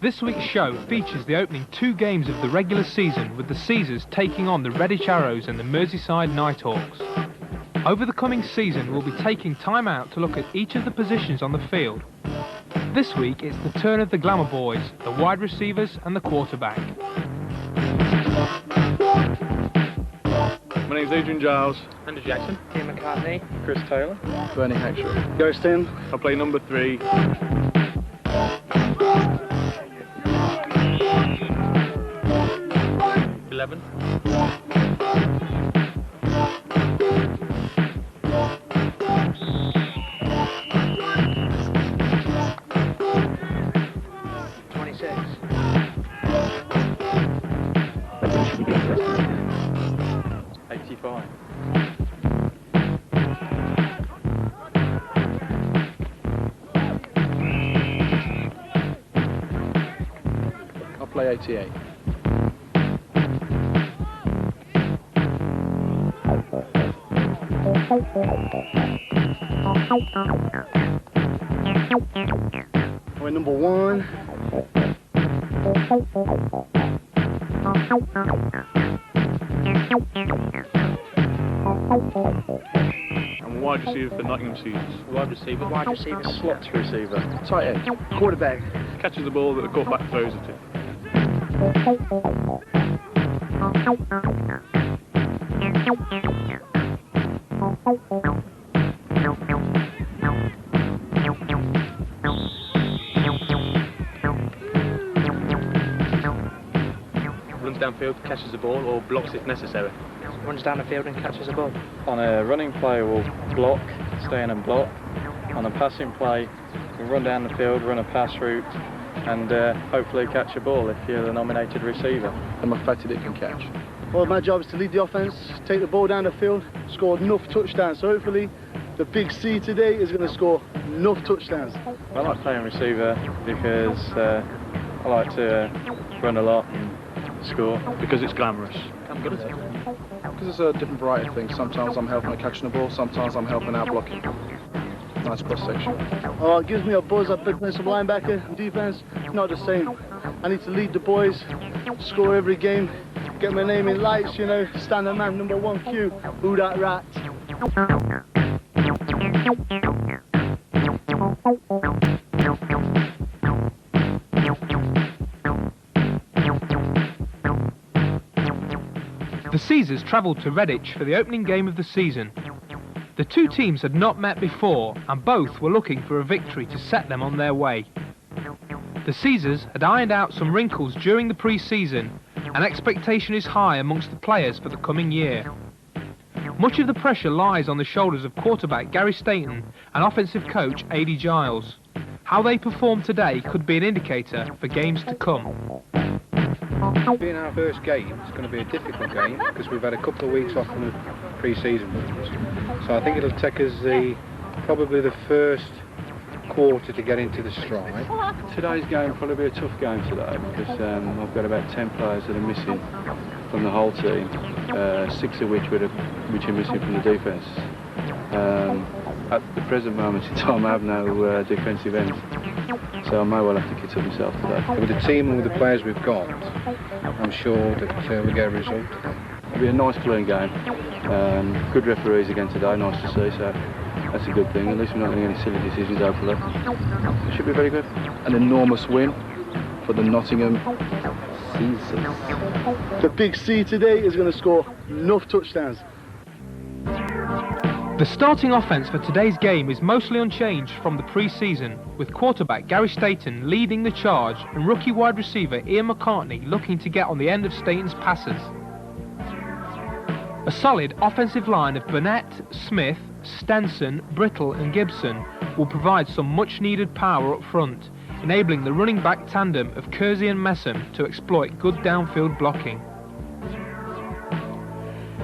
This week's show features the opening 2 games of the regular season, with the Caesars taking on the Redditch Arrows and the Merseyside Nighthawks. Over the coming season, we'll be taking time out to look at each of the positions on the field. This week, it's the turn of the Glamour Boys, the wide receivers and the quarterback. My name's Adrian Giles. Andy Jackson. Ian McCartney. Chris Taylor. Bernie Hatchery. Gareth Tim. I play number 3. $11. I'll play 88. We're number 1. I'm a wide receiver for Nottingham Caesars. Wide receiver. Wide receiver. Slot receiver. Tight end. Quarterback. Catches the ball that the quarterback throws it to. Runs downfield, catches the ball, or blocks if necessary. Runs down the field and catches the ball. On a running play, we'll block, stay in and block. On a passing play, we'll run down the field, run a pass route, and hopefully catch a ball if you're the nominated receiver. I'm a fatty that can catch. Well, my job is to lead the offense, take the ball down the field, score enough touchdowns. So hopefully, the big C today is going to score enough touchdowns. I like playing receiver because I like to run a lot and score. Because it's glamorous. I'm good at it. Because it's a different variety of things. Sometimes I'm helping out catching the ball, sometimes I'm helping out blocking. Nice cross section. Oh, it gives me a buzz. I've been playing some linebacker and defense. Not the same. I need to lead the boys, score every game, get my name in lights, you know, standard man, number 1 Q. Who that rat? The Caesars travelled to Redditch for the opening game of the season. The 2 teams had not met before, and both were looking for a victory to set them on their way. The Caesars had ironed out some wrinkles during the pre-season, and expectation is high amongst the players for the coming year. Much of the pressure lies on the shoulders of quarterback Gary Staton and offensive coach Adi Giles. How they perform today could be an indicator for games to come. Being our first game, it's going to be a difficult game because we've had a couple of weeks off from the pre-season ones. So I think it'll take us probably the first quarter to get into the stride. Today's game will probably be a tough game today because I've got about 10 players that are missing from the whole team, 6 of which are missing from the defence. At the present moment in time I have no defensive ends, so I may well have to kit up myself today. With the team and with the players we've got, I'm sure that we'll get a result. It'll be a nice clean game. Good referees again today, nice to see, so that's a good thing. At least we're not getting any silly decisions hopefully. It should be very good. An enormous win for the Nottingham Caesars. The big C today is going to score enough touchdowns. The starting offence for today's game is mostly unchanged from the pre-season, with quarterback Gary Staton leading the charge and rookie wide receiver Ian McCartney looking to get on the end of Staton's passes. A solid offensive line of Burnett, Smith, Stenson, Brittle and Gibson will provide some much-needed power up front, enabling the running back tandem of Kersey and Messam to exploit good downfield blocking.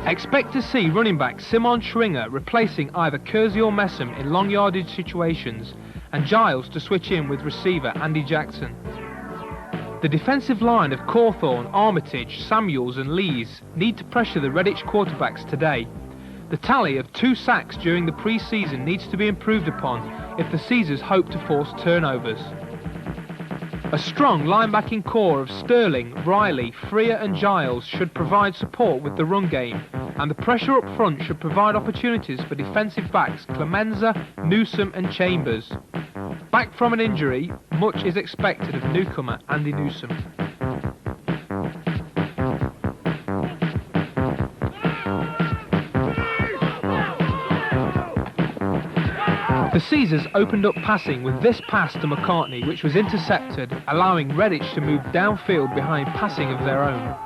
Expect to see running back Simon Schringer replacing either Kersey or Messam in long yardage situations, and Giles to switch in with receiver Andy Jackson. The defensive line of Cawthorne, Armitage, Samuels and Lees need to pressure the Redditch quarterbacks today. The tally of 2 sacks during the pre-season needs to be improved upon if the Caesars hope to force turnovers. A strong linebacking core of Sterling, Riley, Freer and Giles should provide support with the run game, and the pressure up front should provide opportunities for defensive backs Clemenza, Newsom and Chambers. Back from an injury, much is expected of newcomer Andy Newsom. The Caesars opened up passing with this pass to McCartney, which was intercepted, allowing Redditch to move downfield behind passing of their own.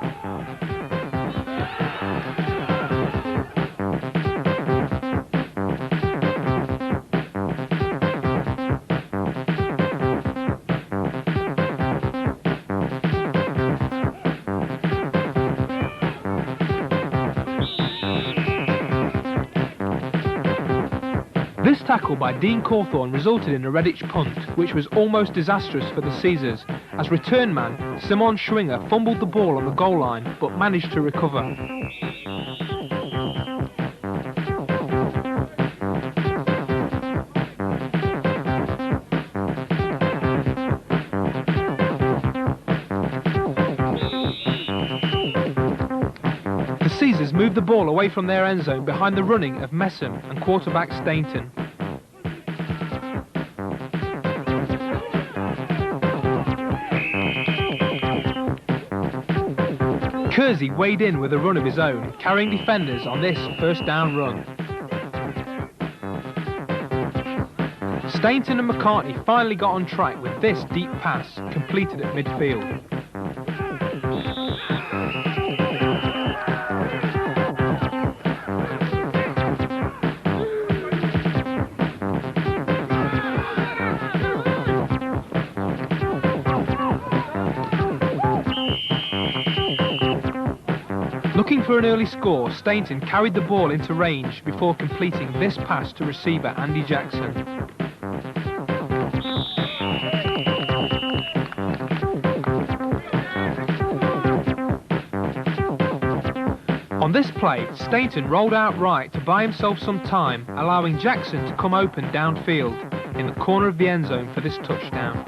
This tackle by Dean Cawthorne resulted in a Redditch punt, which was almost disastrous for the Caesars, as return man Simon Schwinger fumbled the ball on the goal line but managed to recover. The Caesars moved the ball away from their end zone behind the running of Messam and quarterback Stainton. Kersey weighed in with a run of his own, carrying defenders on this first down run. Stainton and McCartney finally got on track with this deep pass, completed at midfield. Looking for an early score, Stainton carried the ball into range before completing this pass to receiver Andy Jackson. On this play, Stainton rolled out right to buy himself some time, allowing Jackson to come open downfield in the corner of the end zone for this touchdown.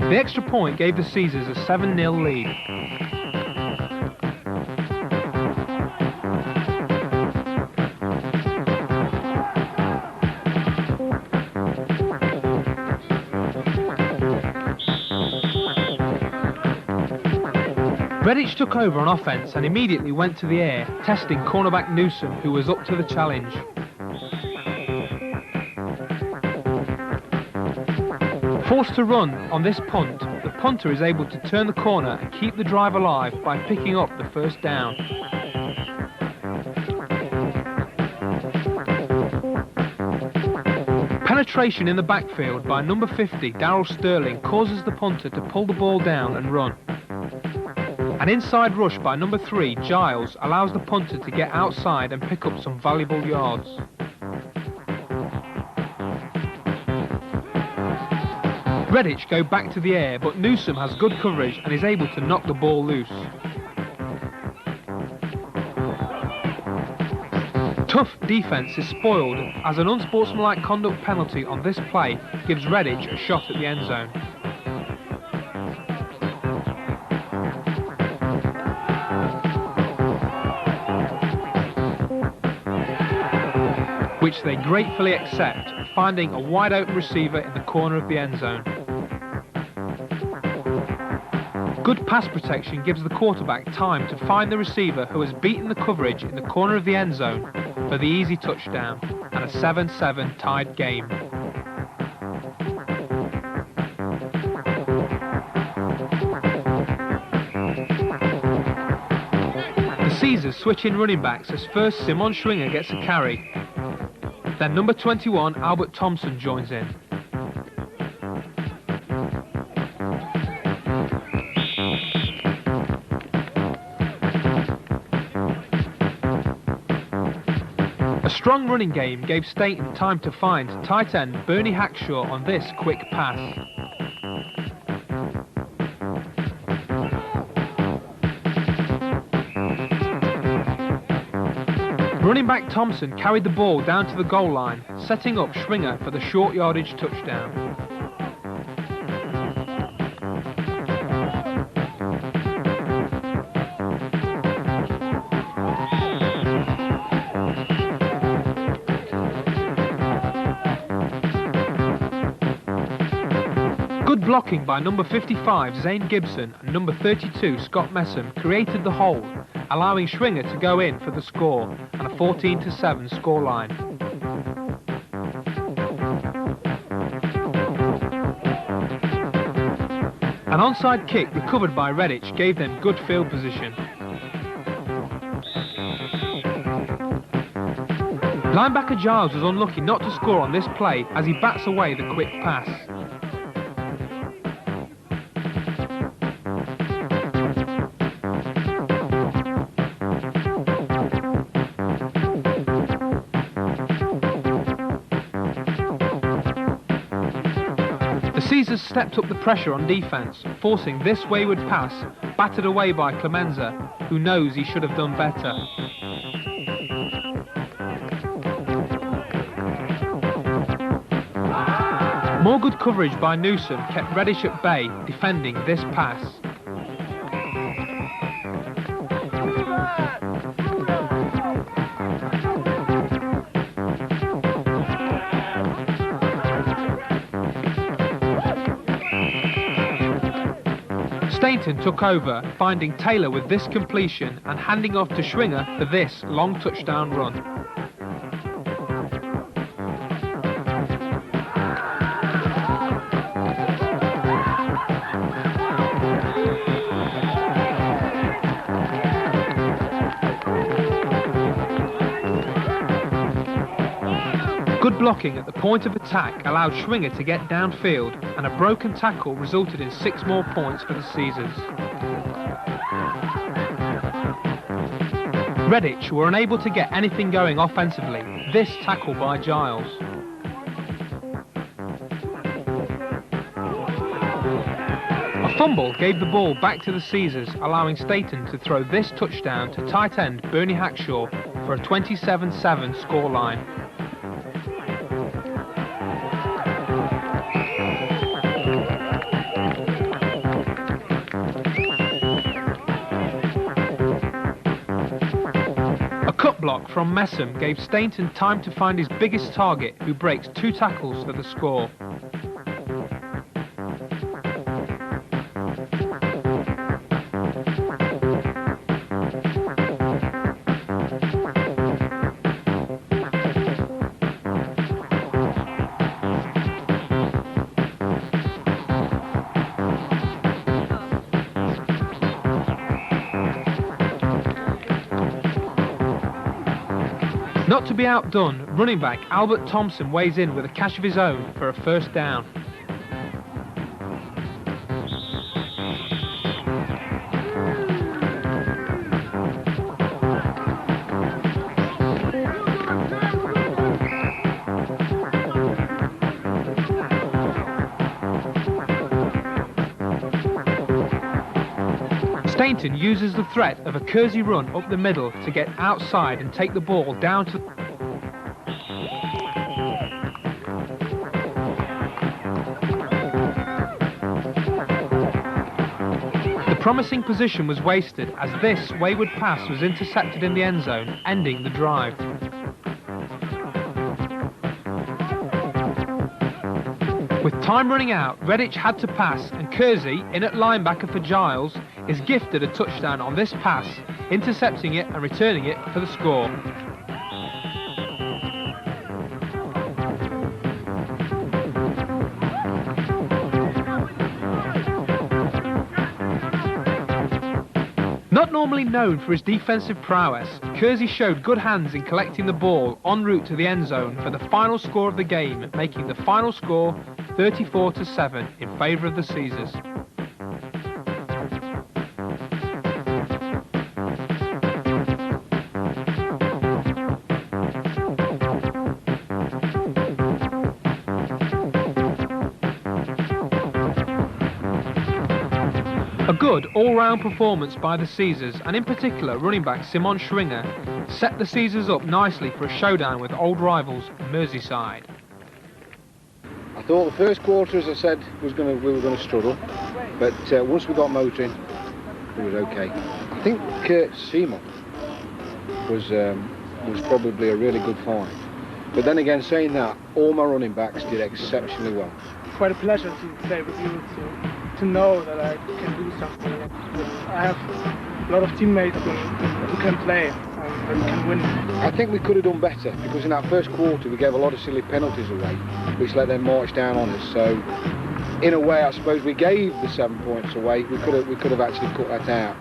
The extra point gave the Caesars a 7-0 lead. Redditch took over on offense and immediately went to the air, testing cornerback Newsom, who was up to the challenge. Forced to run on this punt, the punter is able to turn the corner and keep the drive alive by picking up the first down. Penetration in the backfield by number 50, Darryl Sterling, causes the punter to pull the ball down and run. An inside rush by number 3, Giles, allows the punter to get outside and pick up some valuable yards. Redditch go back to the air, but Newsom has good coverage and is able to knock the ball loose. Tough defence is spoiled as an unsportsmanlike conduct penalty on this play gives Redditch a shot at the end zone. Which they gratefully accept, finding a wide open receiver in the corner of the end zone. Good pass protection gives the quarterback time to find the receiver who has beaten the coverage in the corner of the end zone for the easy touchdown and a 7-7 tied game. The Caesars switch in running backs as first Simon Schwinger gets a carry. Then number 21, Albert Thompson, joins in. A strong running game gave Stainton time to find tight end Bernie Hackshaw on this quick pass. Running back Thompson carried the ball down to the goal line, setting up Schwinger for the short yardage touchdown. Good blocking by number 55 Zane Gibson and number 32 Scott Messam created the hole, allowing Schwinger to go in for the score and a 14-7 scoreline. An onside kick recovered by Redditch gave them good field position. Linebacker Giles was unlucky not to score on this play as he bats away the quick pass. The Caesars stepped up the pressure on defence, forcing this wayward pass, battered away by Clemenza, who knows he should have done better. More good coverage by Newsom kept Redditch at bay, defending this pass. Stainton took over, finding Taylor with this completion and handing off to Schwinger for this long touchdown run. Good blocking at the point of attack allowed Schwinger to get downfield, and a broken tackle resulted in 6 more points for the Caesars. Redditch were unable to get anything going offensively, this tackle by Giles. A fumble gave the ball back to the Caesars, allowing Staten to throw this touchdown to tight end Bernie Hackshaw for a 27-7 scoreline. Block from Messam gave Stainton time to find his biggest target, who breaks 2 tackles for the score. Not to be outdone, running back Albert Thompson weighs in with a catch of his own for a first down. Stainton uses the threat of a Kersey run up the middle to get outside and take the ball down to the promising position was wasted as this wayward pass was intercepted in the end zone, ending the drive. With time running out, Redditch had to pass, and Kersey, in at linebacker for Giles, is gifted a touchdown on this pass, intercepting it and returning it for the score. Not normally known for his defensive prowess, Kersey showed good hands in collecting the ball en route to the end zone for the final score of the game, making the final score 34-7 in favour of the Caesars. A good all-round performance by the Caesars, and in particular running back Simon Schwinger, set the Caesars up nicely for a showdown with old rivals Merseyside. I thought the first quarter, as I said, we were going to struggle, but once we got motoring, it was okay. I think Simon was probably a really good find. But then again, saying that, all my running backs did exceptionally well. Quite a pleasure to play with you, to know that I can do something. I have a lot of teammates who can play and can win. I think we could have done better, because in that first quarter we gave a lot of silly penalties away, which let them march down on us. So, in a way, I suppose we gave the 7 points away. We could have actually cut that out.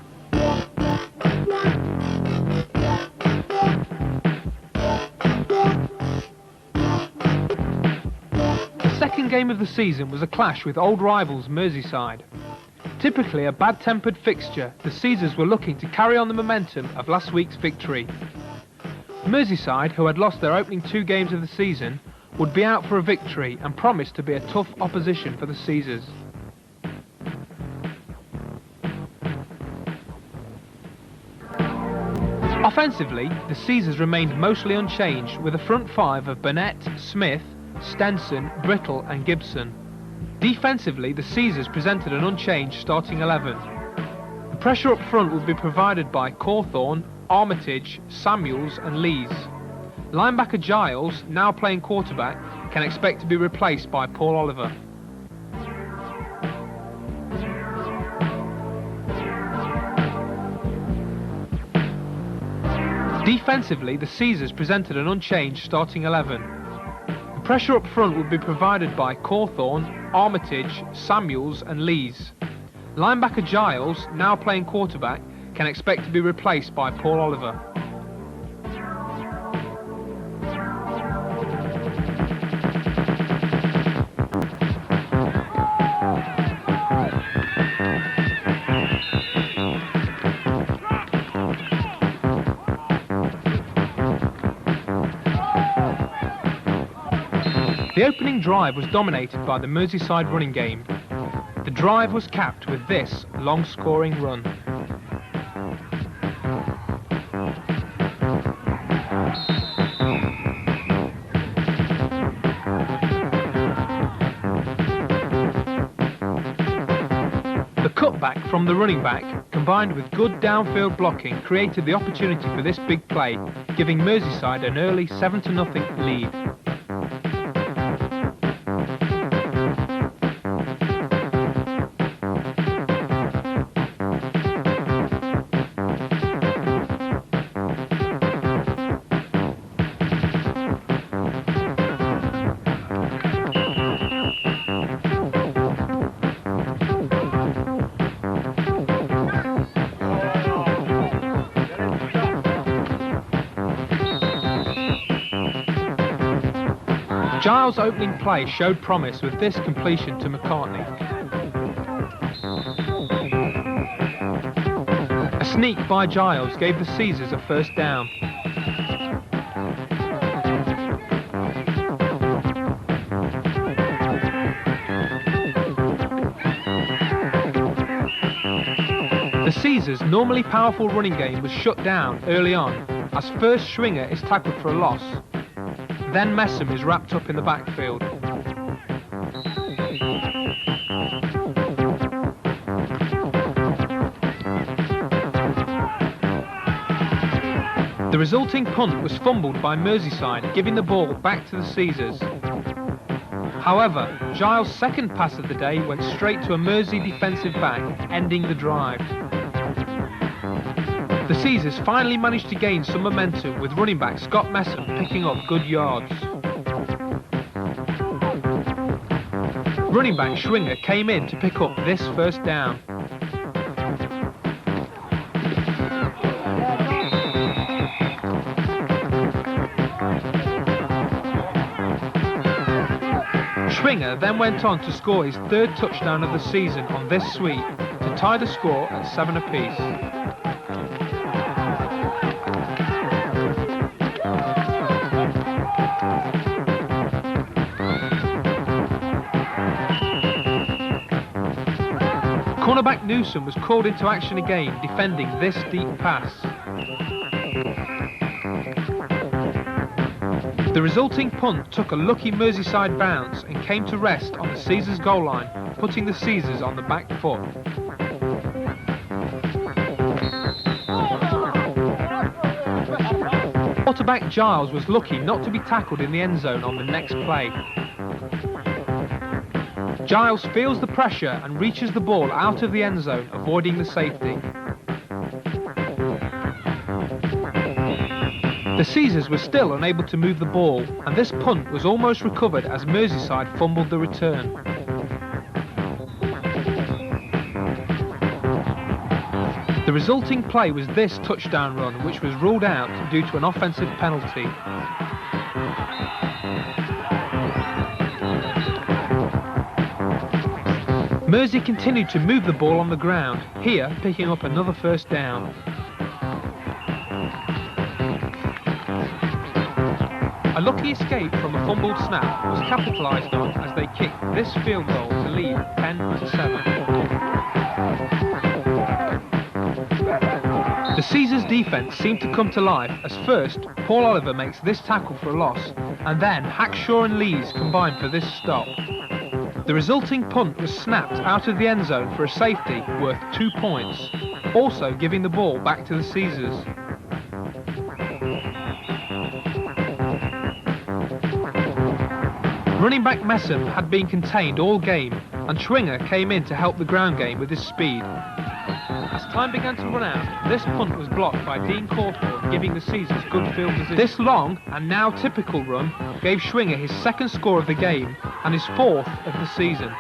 The second game of the season was a clash with old rivals Merseyside. Typically a bad-tempered fixture, the Caesars were looking to carry on the momentum of last week's victory. Merseyside, who had lost their opening 2 games of the season, would be out for a victory and promised to be a tough opposition for the Caesars. Offensively, the Caesars remained mostly unchanged with a front 5 of Burnett, Smith, Stenson, Brittle and Gibson. Defensively, the Caesars presented an unchanged starting 11. The pressure up front would be provided by Cawthorne, Armitage, Samuels and Lees. Linebacker Giles, now playing quarterback, can expect to be replaced by Paul Oliver. Defensively, the Caesars presented an unchanged starting 11. The pressure up front would be provided by Cawthorne, Armitage, Samuels and Lees. Linebacker Giles, now playing quarterback, can expect to be replaced by Paul Oliver. The opening drive was dominated by the Merseyside running game. The drive was capped with this long-scoring run. The cutback from the running back, combined with good downfield blocking, created the opportunity for this big play, giving Merseyside an early 7-0 lead. Giles' opening play showed promise with this completion to McCartney. A sneak by Giles gave the Caesars a first down. The Caesars' normally powerful running game was shut down early on, as first Schwinger is tackled for a loss. Then Messam is wrapped up in the backfield. The resulting punt was fumbled by Merseyside, giving the ball back to the Caesars. However, Giles' second pass of the day went straight to a Mersey defensive back, ending the drive. The Caesars finally managed to gain some momentum with running back Scott Messam picking up good yards. Running back Schwinger came in to pick up this first down. Schwinger then went on to score his third touchdown of the season on this sweep to tie the score at 7 apiece. Cornerback Newsom was called into action again, defending this deep pass. The resulting punt took a lucky Merseyside bounce and came to rest on the Caesars goal line, putting the Caesars on the back foot. Quarterback Giles was lucky not to be tackled in the end zone on the next play. Giles feels the pressure and reaches the ball out of the end zone, avoiding the safety. The Caesars were still unable to move the ball, and this punt was almost recovered as Merseyside fumbled the return. The resulting play was this touchdown run, which was ruled out due to an offensive penalty. Mersey continued to move the ball on the ground, here picking up another first down. A lucky escape from a fumbled snap was capitalised on as they kicked this field goal to lead 10-7. The Caesars defence seemed to come to life as first Paul Oliver makes this tackle for a loss, and then Hackshaw and Lees combine for this stop. The resulting punt was snapped out of the end zone for a safety worth 2 points, also giving the ball back to the Caesars. Running back Messam had been contained all game, and Schwinger came in to help the ground game with his speed. As time began to run out, this punt was blocked by Dean Cawthorne, giving the Caesars good field position. This long and now typical run gave Schwinger his second score of the game and his fourth of the season.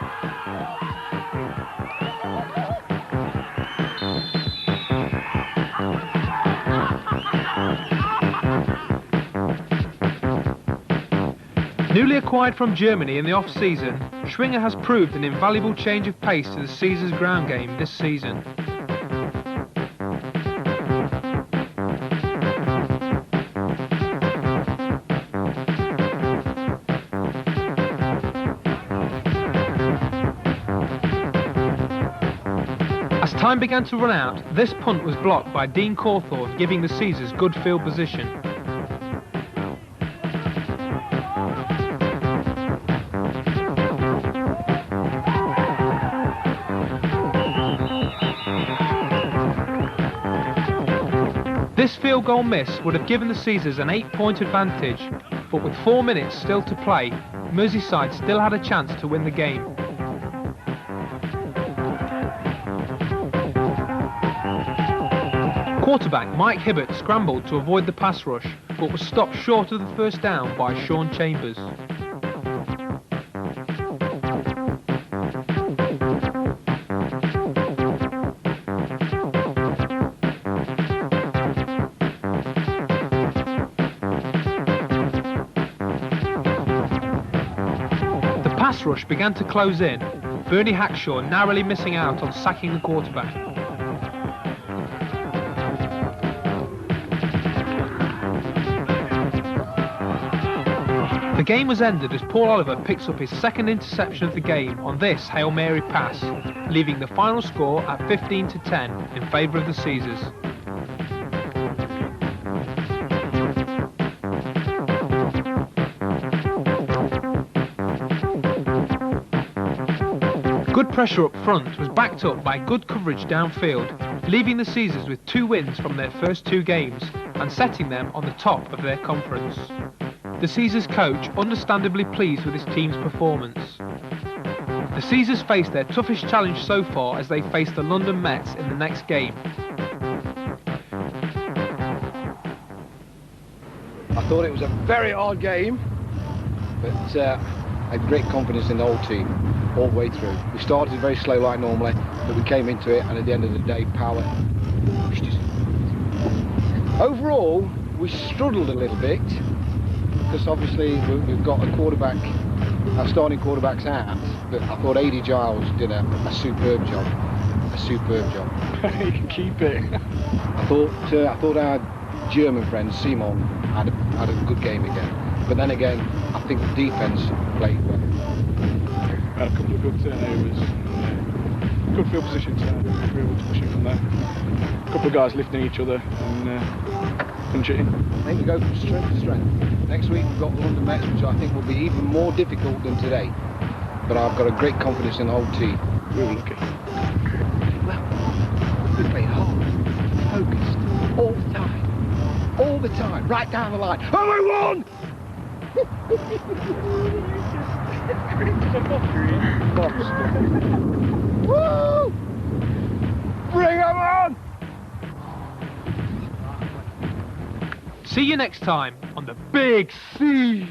Newly acquired from Germany in the off-season, Schwinger has proved an invaluable change of pace to the Caesars ground game this season. As time began to run out, this punt was blocked by Dean Cawthorne, giving the Caesars good field position. This field goal miss would have given the Caesars an 8-point advantage, but with 4 minutes still to play, Merseyside still had a chance to win the game. Quarterback Mike Hibbert scrambled to avoid the pass rush, but was stopped short of the first down by Sean Chambers. The pass rush began to close in, Bernie Hackshaw narrowly missing out on sacking the quarterback. The game was ended as Paul Oliver picks up his second interception of the game on this Hail Mary pass, leaving the final score at 15-10 in favour of the Caesars. Good pressure up front was backed up by good coverage downfield, leaving the Caesars with 2 wins from their first 2 games and setting them on the top of their conference. The Caesars coach understandably pleased with his team's performance. The Caesars face their toughest challenge so far as they face the London Mets in the next game. I thought it was a very hard game, but I had great confidence in the whole team all the way through. We started very slow like normally, but we came into it, and at the end of the day, power pushed us. Overall, we struggled a little bit, because obviously we've got a quarterback, our starting quarterback's out, but I thought A.D. Giles did a superb job. A superb job. You can keep it. I thought our German friend Simon had a good game again. But then again, I think the defence played well. Had a couple of good turnovers. good field position, so we'll be able to push it from there. A couple of guys lifting each other and punch it in. I think we go from strength to strength. Next week we've got the London Mets, which I think will be even more difficult than today. But I've got a great confidence in the whole team. We were lucky. Well, we play hard, focused, all the time. All the time, right down the line. And we won! Woo! Bring 'em on! See you next time on the Big C.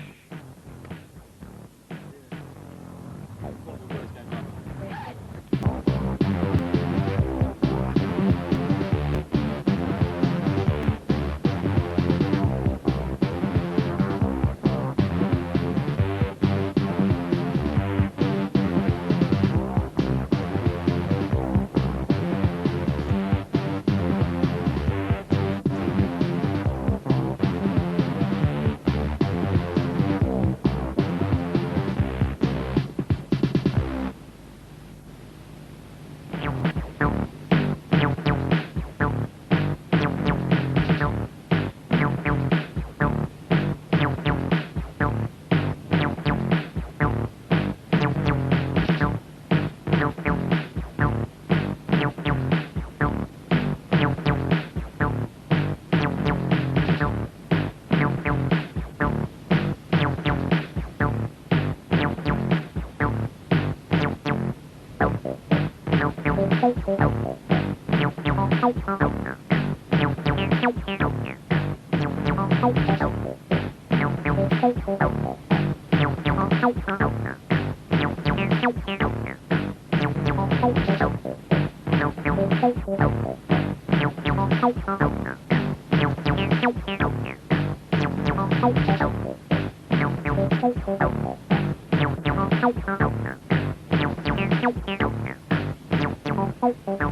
Thank you.